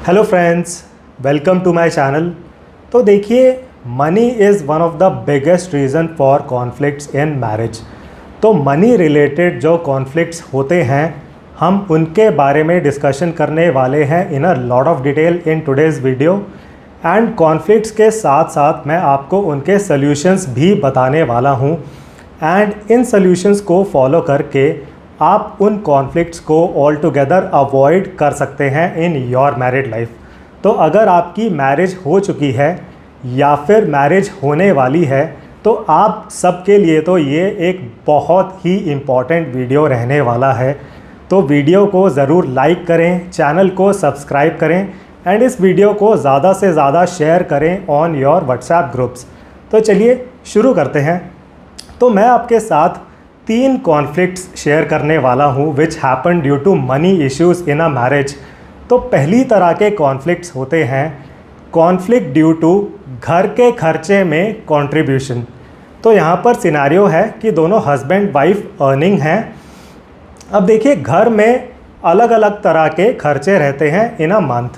Hello friends, welcome to my channel. तो देखिए, money is one of the biggest reason for conflicts in marriage. तो money related जो conflicts होते हैं, हम उनके बारे में डिस्कशन करने वाले हैं in a lot of detail in today's video. And conflicts के साथ साथ मैं आपको उनके सॉल्यूशंस भी बताने वाला हूँ। एंड इन सॉल्यूशंस को फॉलो करके आप उन कॉन्फ्लिक्ट्स को ऑल टुगेदर अवॉइड कर सकते हैं इन योर मैरिड लाइफ। तो अगर आपकी मैरिज हो चुकी है या फिर मैरिज होने वाली है, तो आप सबके लिए तो ये एक बहुत ही इम्पॉर्टेंट वीडियो रहने वाला है। तो वीडियो को ज़रूर लाइक करें, चैनल को सब्सक्राइब करें एंड इस वीडियो को ज़्यादा से ज़्यादा शेयर करें ऑन योर व्हाट्सएप ग्रुप्स। तो चलिए शुरू करते हैं। तो मैं आपके साथ 3 कॉन्फ्लिक्ट्स शेयर करने वाला हूँ which happen due to money issues in a marriage. तो पहली तरह के कॉन्फ्लिक्ट्स होते हैं कॉन्फ्लिक्ट ड्यू टू घर के खर्चे में कंट्रीब्यूशन। तो यहाँ पर सिनेरियो है कि दोनों हस्बैंड वाइफ अर्निंग हैं। अब देखिए, घर में अलग अलग तरह के खर्चे रहते हैं इन अ मंथ,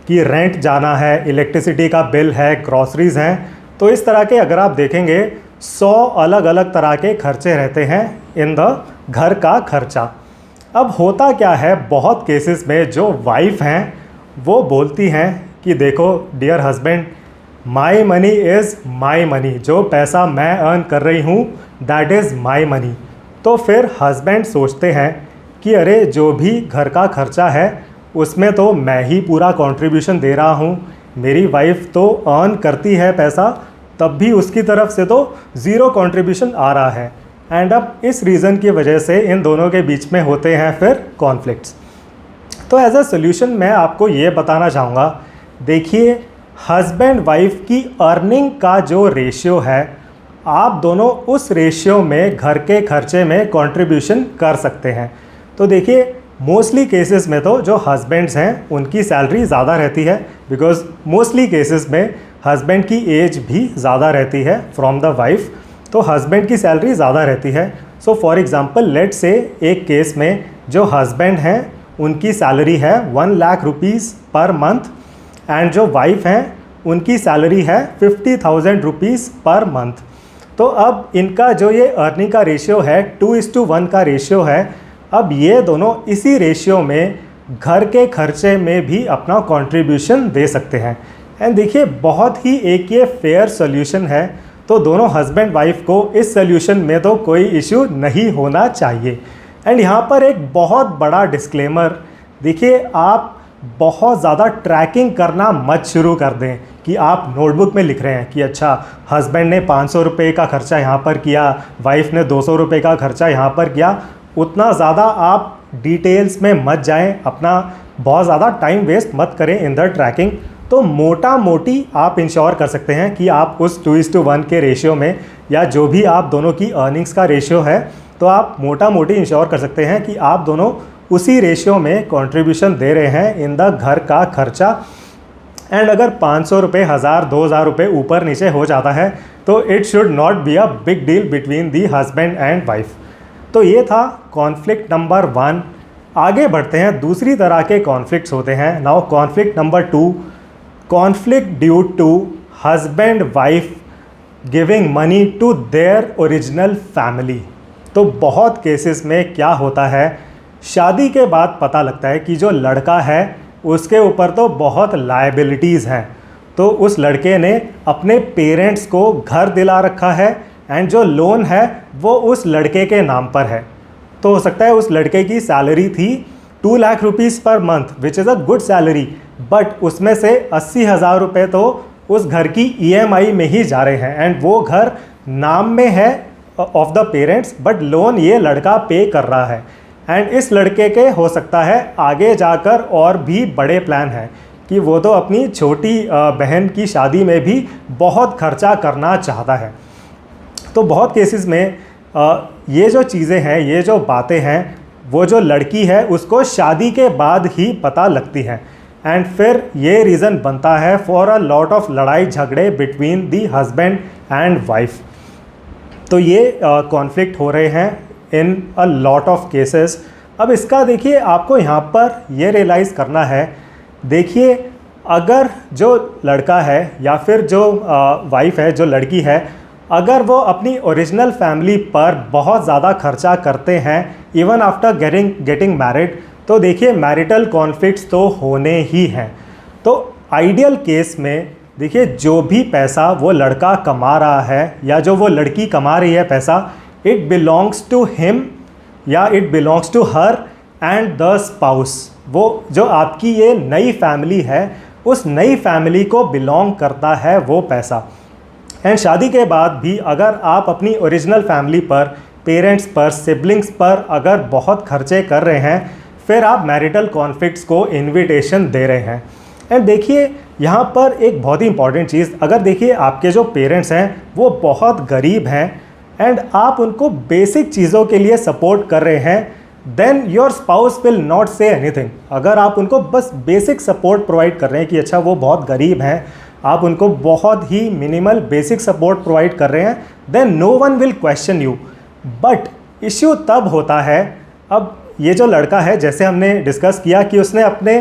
कि रेंट जाना है, इलेक्ट्रिसिटी का बिल है, ग्रॉसरीज़ हैं। तो इस तरह के अगर आप देखेंगे 100 अलग अलग तरह के खर्चे रहते हैं इन द घर का खर्चा। अब होता क्या है, बहुत केसेस में जो वाइफ हैं वो बोलती हैं कि देखो dear husband, my money is my money. जो पैसा मैं अर्न कर रही हूँ दैट इज़ माई मनी। तो फिर हस्बैंड सोचते हैं कि अरे जो भी घर का खर्चा है उसमें तो मैं ही पूरा कंट्रीब्यूशन दे रहा हूँ, मेरी वाइफ तो अर्न करती है पैसा, तब भी उसकी तरफ से तो ज़ीरो कंट्रीब्यूशन आ रहा है। एंड अब इस रीज़न की वजह से इन दोनों के बीच में होते हैं फिर कॉन्फ्लिक्ट्स। तो एज अ सोल्यूशन मैं आपको ये बताना चाहूँगा, देखिए हस्बैंड वाइफ की अर्निंग का जो रेशियो है, आप दोनों उस रेशियो में घर के खर्चे में कंट्रीब्यूशन कर सकते हैं। तो देखिए, मोस्टली केसेस में तो जो हस्बैंड्स हैं उनकी सैलरी ज़्यादा रहती है, बिकॉज मोस्टली केसेस में हस्बैंड की एज भी ज़्यादा रहती है फ्रॉम द वाइफ। तो हस्बैंड की सैलरी ज़्यादा रहती है। सो फॉर एग्ज़ाम्पल लेट से एक केस में जो हस्बैंड हैं उनकी सैलरी है 1 lakh rupees per month and जो वाइफ हैं उनकी सैलरी है 50,000 रुपीज़ पर मंथ। तो अब इनका जो ये अर्निंग का रेशियो है 2:1 का रेशियो है। अब ये दोनों इसी रेशियो में घर के खर्चे में भी अपना कंट्रीब्यूशन दे सकते हैं। एंड देखिए, बहुत ही एक ये फेयर सोल्यूशन है। तो दोनों हस्बैंड वाइफ को इस सोल्यूशन में तो कोई इश्यू नहीं होना चाहिए। एंड यहाँ पर एक बहुत बड़ा डिस्क्लेमर, देखिए आप बहुत ज़्यादा ट्रैकिंग करना मत शुरू कर दें कि आप नोटबुक में लिख रहे हैं कि अच्छा हस्बैंड ने 500 रुपये का खर्चा यहाँ पर किया, वाइफ ने 200 रुपये का खर्चा यहाँ पर किया। उतना ज़्यादा आप डिटेल्स में मत जाएं, अपना बहुत ज़्यादा टाइम वेस्ट मत करें इन द ट्रैकिंग। तो मोटा मोटी आप इंश्योर कर सकते हैं कि आप उस 2:1 के रेशियो में, या जो भी आप दोनों की अर्निंग्स का रेशियो है, तो आप मोटा मोटी इंश्योर कर सकते हैं कि आप दोनों उसी रेशियो में कंट्रीब्यूशन दे रहे हैं इन द घर का खर्चा। एंड अगर 500 रुपये, 1000, 2000 रुपये ऊपर नीचे हो जाता है तो it should not be a big deal between the husband and wife. तो ये था कॉन्फ्लिक्ट नंबर 1। आगे बढ़ते हैं, दूसरी तरह के कॉन्फ्लिक्ट्स होते हैं। Now conflict number 2, conflict due to husband wife giving money to their original family. तो बहुत केसेस में क्या होता है, शादी के बाद पता लगता है कि जो लड़का है उसके ऊपर तो बहुत लायबिलिटीज़ हैं। तो उस लड़के ने अपने पेरेंट्स को घर दिला रखा है एंड जो लोन है वो उस लड़के के नाम पर है। तो हो सकता है उस लड़के की सैलरी थी 2 lakh rupees per month, which is a good salary, but उसमें से 80,000 रुपये तो उस घर की EMI में ही जा रहे हैं। एंड वो घर नाम में है of the parents, but loan ये लड़का पे कर रहा है। एंड इस लड़के के हो सकता है आगे जाकर और भी बड़े प्लान हैं कि वो तो अपनी छोटी बहन की शादी में भी बहुत खर्चा करना चाहता है। तो बहुत केसेस में ये जो चीज़ें हैं, ये जो बातें हैं, वो जो लड़की है उसको शादी के बाद ही पता लगती हैं। एंड फिर ये रीज़न बनता है फॉर अ लॉट ऑफ लड़ाई झगड़े between the husband and wife. तो ये कॉन्फ्लिक्ट हो रहे हैं in a lot of cases. अब इसका देखिए, आपको यहाँ पर ये रियलाइज़ करना है, देखिए अगर जो लड़का है या फिर जो वाइफ है, जो लड़की है, अगर वो अपनी ओरिजिनल फैमिली पर बहुत ज़्यादा खर्चा करते हैं इवन आफ्टर गेटिंग मैरिड, तो देखिए मैरिटल कॉन्फ्लिक्ट्स तो होने ही हैं। तो आइडियल केस में देखिए जो भी पैसा वो लड़का कमा रहा है या जो वो लड़की कमा रही है पैसा, इट बिलोंग्स टू हिम या it belongs to her and the spouse. वो जो आपकी ये नई फैमिली है उस नई फैमिली को बिलोंग करता है वो पैसा। एंड शादी के बाद भी अगर आप अपनी ओरिजिनल फैमिली पर, पेरेंट्स पर, सिबलिंग्स पर अगर बहुत खर्चे कर रहे हैं, फिर आप मैरिटल कॉन्फ्लिक्ट्स को इन्विटेशन दे रहे हैं। एंड देखिए यहाँ पर एक बहुत ही इंपॉर्टेंट चीज़, अगर देखिए आपके जो पेरेंट्स हैं वो बहुत गरीब हैं एंड आप उनको बेसिक चीज़ों के लिए सपोर्ट कर रहे हैं, then your spouse will not say anything. अगर आप उनको बस बेसिक सपोर्ट प्रोवाइड कर रहे हैं कि अच्छा वो बहुत गरीब हैं, आप उनको बहुत ही मिनिमल बेसिक सपोर्ट प्रोवाइड कर रहे हैं, then no one will question you. But issue तब होता है, अब ये जो लड़का है जैसे हमने डिस्कस किया कि उसने अपने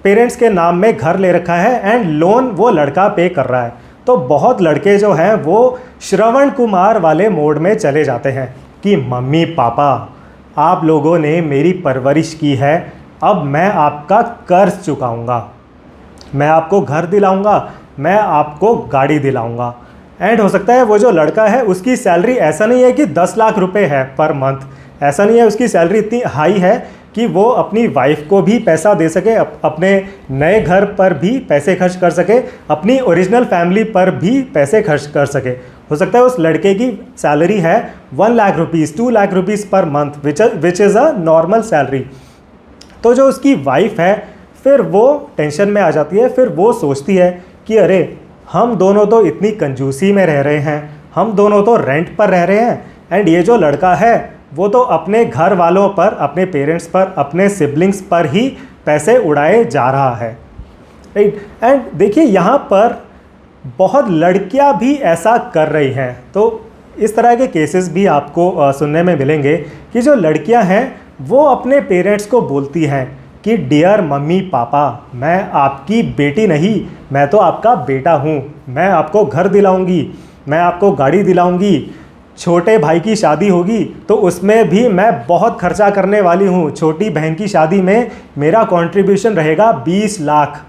पेरेंट्स के नाम में घर ले रखा है एंड लोन वो लड़का पे कर रहा है, तो बहुत लड़के जो हैं वो श्रवण कुमार वाले मोड में चले जाते हैं कि मम्मी पापा आप लोगों ने मेरी परवरिश की है, अब मैं आपका कर्ज चुकाऊंगा, मैं आपको घर दिलाऊंगा, मैं आपको गाड़ी दिलाऊंगा। एंड हो सकता है वो जो लड़का है उसकी सैलरी ऐसा नहीं है कि 10 लाख रुपए है पर मंथ, ऐसा नहीं है, उसकी सैलरी इतनी हाई है कि वो अपनी वाइफ को भी पैसा दे सके, अपने नए घर पर भी पैसे खर्च कर सके, अपनी ओरिजिनल फैमिली पर भी पैसे खर्च कर सके। हो सकता है उस लड़के की सैलरी है 1 lakh rupees, 2 lakh rupees per month, which is a normal salary. तो जो उसकी वाइफ है फिर वो टेंशन में आ जाती है, फिर वो सोचती है कि अरे हम दोनों तो इतनी कंजूसी में रह रहे हैं, हम दोनों तो रेंट पर रह रहे हैं एंड ये जो लड़का है वो तो अपने घर वालों पर, अपने पेरेंट्स पर, अपने सिबलिंग्स पर ही पैसे उड़ाए जा रहा है, राइट। एंड देखिए यहाँ पर बहुत लड़कियाँ भी ऐसा कर रही हैं। तो इस तरह के केसेस भी आपको सुनने में मिलेंगे कि जो लड़कियाँ हैं वो अपने पेरेंट्स को बोलती हैं कि डियर मम्मी पापा, मैं आपकी बेटी नहीं, मैं तो आपका बेटा हूँ, मैं आपको घर दिलाऊंगी, मैं आपको गाड़ी दिलाऊंगी, छोटे भाई की शादी होगी तो उसमें भी मैं बहुत खर्चा करने वाली हूँ, छोटी बहन की शादी में मेरा कंट्रीब्यूशन रहेगा 20 लाख,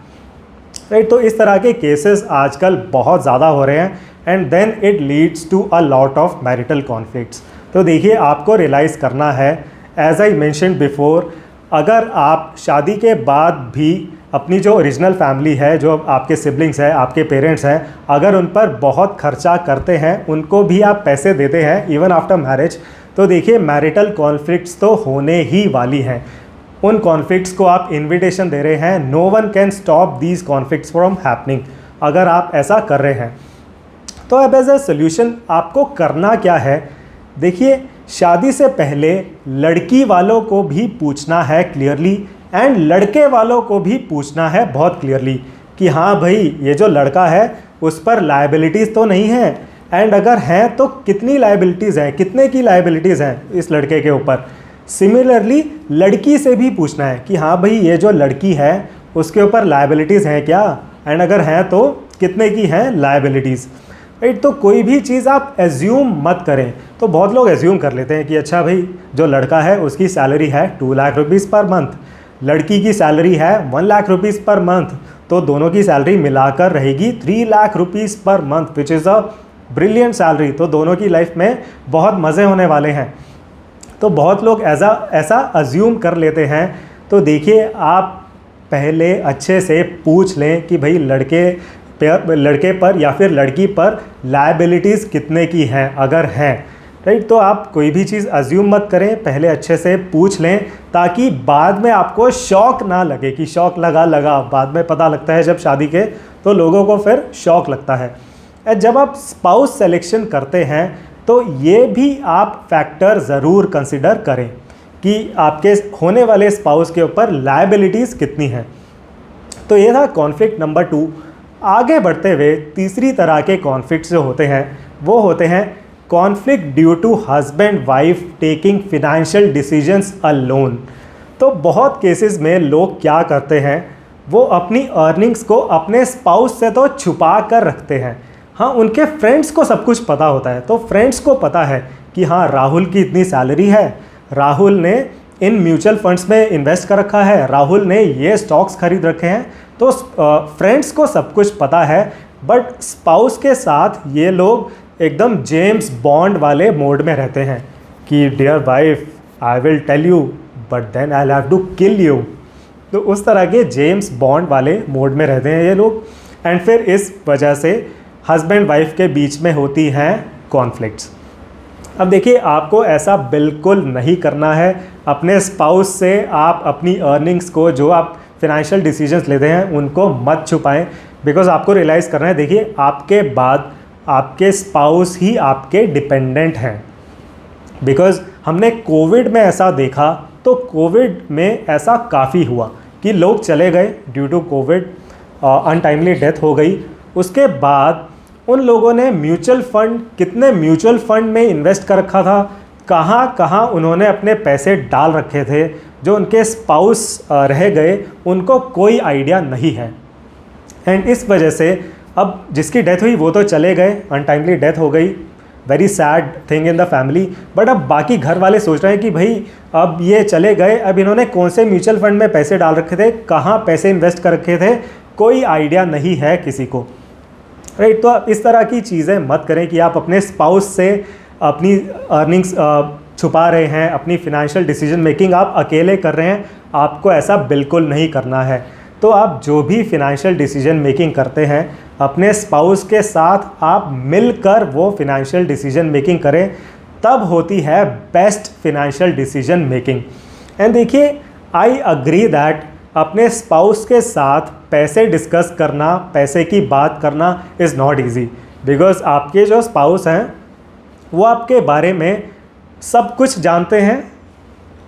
राइट। तो इस तरह के केसेस आजकल बहुत ज़्यादा हो रहे हैं and then it leads to a lot of marital conflicts. तो देखिए आपको रियलाइज़ करना है, एज आई मेंशन्ड बिफोर, अगर आप शादी के बाद भी अपनी जो ओरिजिनल फैमिली है, जो आपके सिबलिंग्स हैं, आपके पेरेंट्स हैं, अगर उन पर बहुत खर्चा करते हैं, उनको भी आप पैसे देते हैं इवन आफ्टर मैरिज, तो देखिए मैरिटल कॉन्फ्लिक्ट्स तो होने ही वाली हैं। उन कॉन्फ्लिक्ट्स को आप इन्विटेशन दे रहे हैं, no one can stop these conflicts from happening अगर आप ऐसा कर रहे हैं। तो अब एज ए सोल्यूशन आपको करना क्या है, देखिए शादी से पहले लड़की वालों को भी पूछना है क्लियरली एंड लड़के वालों को भी पूछना है बहुत क्लियरली कि हाँ भाई ये जो लड़का है उस पर लायबिलिटीज़ तो नहीं है, एंड अगर हैं तो कितनी लायबिलिटीज़ हैं, कितने की लायबिलिटीज़ हैं इस लड़के के ऊपर। सिमिलरली लड़की से भी पूछना है कि हाँ भाई ये जो लड़की है उसके ऊपर लायबिलिटीज़ हैं क्या, एंड अगर हैं तो कितने की हैं लायबिलिटीज़, राइट। तो कोई भी चीज़ आप एज्यूम मत करें। तो बहुत लोग एज्यूम कर लेते हैं कि अच्छा भाई जो लड़का है उसकी सैलरी है 2 लाख रुपीज़ पर मंथ, लड़की की सैलरी है 1 लाख रुपीज़ पर मंथ, तो दोनों की सैलरी मिलाकर रहेगी 3 lakh rupees per month, which is a brilliant salary. तो दोनों की लाइफ में बहुत मज़े होने वाले हैं। तो बहुत लोग ऐसा अज्यूम कर लेते हैं। तो देखिए आप पहले अच्छे से पूछ लें कि भाई लड़के पर या फिर लड़की पर लायबिलिटीज़ कितने की हैं, अगर हैं, राइट। तो आप कोई भी चीज़ अज्यूम मत करें, पहले अच्छे से पूछ लें ताकि बाद में आपको शौक ना लगे कि शौक लगा बाद में पता लगता है जब शादी के, तो लोगों को फिर शौक लगता है। जब आप स्पाउस सेलेक्शन करते हैं तो ये भी आप फैक्टर ज़रूर कंसिडर करें कि आपके होने वाले स्पाउस के ऊपर लायबिलिटीज़ कितनी हैं। तो ये था कॉन्फ्लिक्ट नंबर 2। आगे बढ़ते हुए तीसरी तरह के कॉन्फ्लिक्ट्स जो होते हैं वो होते हैं conflict due to husband wife taking financial decisions alone. तो बहुत केसेस में लोग क्या करते हैं, वो अपनी अर्निंग्स को अपने स्पाउस से तो छुपा कर रखते हैं। हाँ, उनके फ्रेंड्स को सब कुछ पता होता है, तो फ्रेंड्स को पता है कि हाँ राहुल की इतनी सैलरी है, राहुल ने इन म्यूचुअल फंड्स में इन्वेस्ट कर रखा है, राहुल ने ये स्टॉक्स खरीद रखे हैं। तो फ्रेंड्स को सब कुछ पता है, बट स्पाउस के साथ ये लोग एकदम जेम्स बॉन्ड वाले मोड में रहते हैं कि dear wife I will tell you but then I have to kill you. तो उस तरह के जेम्स बॉन्ड वाले मोड में रहते हैं ये लोग, एंड फिर इस वजह से हस्बैंड वाइफ के बीच में होती हैं कॉन्फ्लिक्ट्स। अब देखिए, आपको ऐसा बिल्कुल नहीं करना है। अपने स्पाउस से आप अपनी अर्निंग्स को, जो आप फिनेंशियल डिसीजंस लेते हैं, उनको मत छुपाएं, बिकॉज आपको रियलाइज़ करना है। देखिए, आपके बाद आपके स्पाउस ही आपके डिपेंडेंट हैं। बिकॉज हमने कोविड में ऐसा देखा, तो कोविड में ऐसा काफ़ी हुआ कि लोग चले गए due to Covid, untimely death हो गई। उसके बाद उन लोगों ने म्यूचुअल फंड, कितने म्यूचुअल फंड में इन्वेस्ट कर रखा था, कहाँ कहाँ उन्होंने अपने पैसे डाल रखे थे, जो उनके स्पाउस रह गए उनको कोई आइडिया नहीं है। एंड इस वजह से अब जिसकी डेथ हुई वो तो चले गए, अनटाइमली डेथ हो गई, very sad thing in the family. But अब बाकी घर वाले सोच रहे हैं कि भाई अब ये चले गए, अब इन्होंने कौन से म्यूचुअल फंड में पैसे डाल रखे थे, कहाँ पैसे इन्वेस्ट कर रखे थे, कोई आइडिया नहीं है किसी को, राइट। तो इस तरह की चीज़ें मत करें कि आप अपने स्पाउस से अपनी अर्निंग्स छुपा रहे हैं, अपनी फिनेंशियल डिसीजन मेकिंग आप अकेले कर रहे हैं। आपको ऐसा बिल्कुल नहीं करना है। तो आप जो भी फिनेंशियल डिसीजन मेकिंग करते हैं, अपने स्पाउस के साथ आप मिलकर वो फिनेंशियल डिसीजन मेकिंग करें, तब होती है best financial decision making. And देखिए, आई अग्री दैट अपने स्पाउस के साथ पैसे डिस्कस करना, पैसे की बात करना इज़ नॉट ईजी, बिकॉज आपके जो स्पाउस हैं वो आपके बारे में सब कुछ जानते हैं,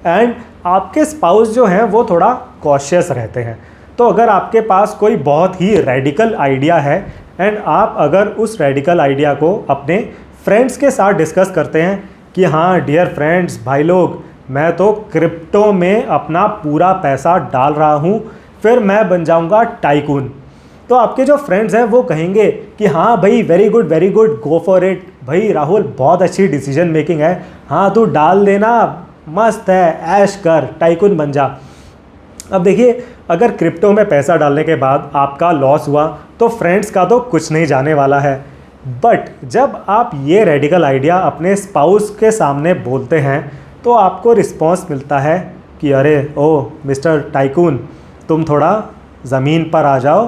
एंड आपके स्पाउस जो हैं वो थोड़ा कॉशियस रहते हैं। तो अगर आपके पास कोई बहुत ही रेडिकल आइडिया है, एंड आप अगर उस रेडिकल आइडिया को अपने फ्रेंड्स के साथ डिस्कस करते हैं कि हाँ डियर फ्रेंड्स, भाई लोग, मैं तो क्रिप्टो में अपना पूरा पैसा डाल रहा हूँ, फिर मैं बन जाऊँगा टाइकून। तो आपके जो फ्रेंड्स हैं वो कहेंगे कि हाँ भाई, very good, go for it, भाई राहुल बहुत अच्छी डिसीजन मेकिंग है, हाँ तू डाल देना, मस्त है, ऐश कर, टाइकून बन जा। अब देखिए, अगर क्रिप्टो में पैसा डालने के बाद आपका लॉस हुआ तो फ्रेंड्स का तो कुछ नहीं जाने वाला है। बट जब आप ये रेडिकल आइडिया अपने स्पाउस के सामने बोलते हैं तो आपको रिस्पॉन्स मिलता है कि अरे ओ मिस्टर टाइकून, तुम थोड़ा ज़मीन पर आ जाओ,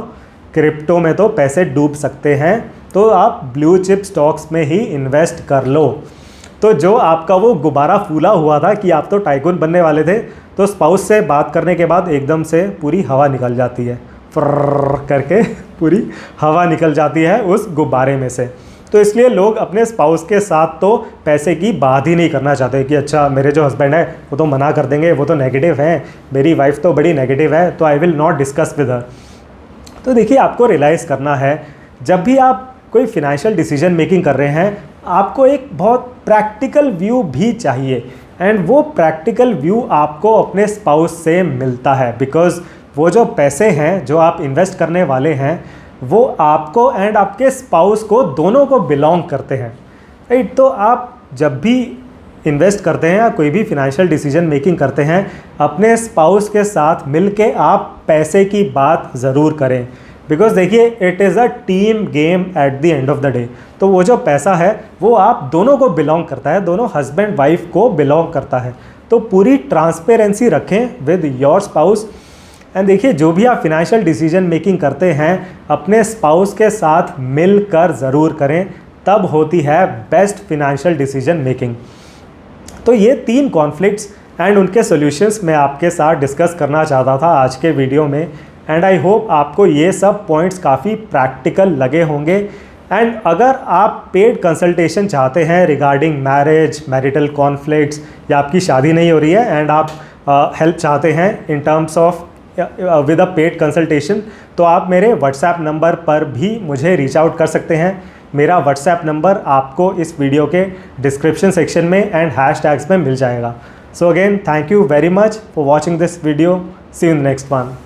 क्रिप्टो में तो पैसे डूब सकते हैं, तो आप ब्लू चिप स्टॉक्स में ही इन्वेस्ट कर लो। तो जो आपका वो गुब्बारा फूला हुआ था कि आप तो टाइकून बनने वाले थे, तो स्पाउस से बात करने के बाद एकदम से पूरी हवा निकल जाती है, फ्रर करके पूरी हवा निकल जाती है उस गुब्बारे में से। तो इसलिए लोग अपने स्पाउस के साथ तो पैसे की बात ही नहीं करना चाहते कि अच्छा मेरे जो हस्बैंड है वो तो मना कर देंगे, वो तो नेगेटिव है, मेरी वाइफ तो बड़ी नेगेटिव है, तो I will not discuss with her. तो देखिए, आपको रियलाइज़ करना है, जब भी आप कोई फिनेंशियल डिसीजन मेकिंग कर रहे हैं, आपको एक बहुत प्रैक्टिकल व्यू भी चाहिए, एंड वो प्रैक्टिकल व्यू आपको अपने स्पाउस से मिलता है, बिकॉज वो जो पैसे हैं जो आप इन्वेस्ट करने वाले हैं वो आपको एंड आपके स्पाउस को, दोनों को बिलोंग करते हैं, राइट। तो आप जब भी इन्वेस्ट करते हैं या कोई भी फिनेंशियल डिसीजन मेकिंग करते हैं, अपने स्पाउस के साथ मिलके आप पैसे की बात ज़रूर करें, बिकॉज देखिए, it is a team game at the end of the day. तो वो जो पैसा है वो आप दोनों को बिलोंग करता है, दोनों हस्बैंड वाइफ को बिलोंग करता है। तो पूरी ट्रांसपेरेंसी रखें विद योर स्पाउस। एंड देखिए, जो भी आप फिनेंशियल डिसीजन मेकिंग करते हैं अपने स्पाउस के साथ मिलकर ज़रूर करें, तब होती है बेस्ट फिनेंशियल डिसीजन मेकिंग। तो ये 3 कॉन्फ्लिक्ट्स एंड उनके सॉल्यूशंस मैं आपके साथ डिस्कस करना चाहता था आज के वीडियो में, एंड आई होप आपको ये सब पॉइंट्स काफ़ी प्रैक्टिकल लगे होंगे। एंड अगर आप पेड कंसल्टेशन चाहते हैं रिगार्डिंग मैरिज, मैरिटल कॉन्फ्लिक्ट्स, या आपकी शादी नहीं हो रही है एंड आप हेल्प चाहते हैं in terms of with a paid consultation, तो आप मेरे व्हाट्सएप नंबर पर भी मुझे रीच आउट कर सकते हैं। मेरा व्हाट्सएप नंबर आपको इस वीडियो के डिस्क्रिप्शन सेक्शन में एंड हैशटैग्स में मिल जाएगा। So again, thank you very much for watching this video. See you in the next one.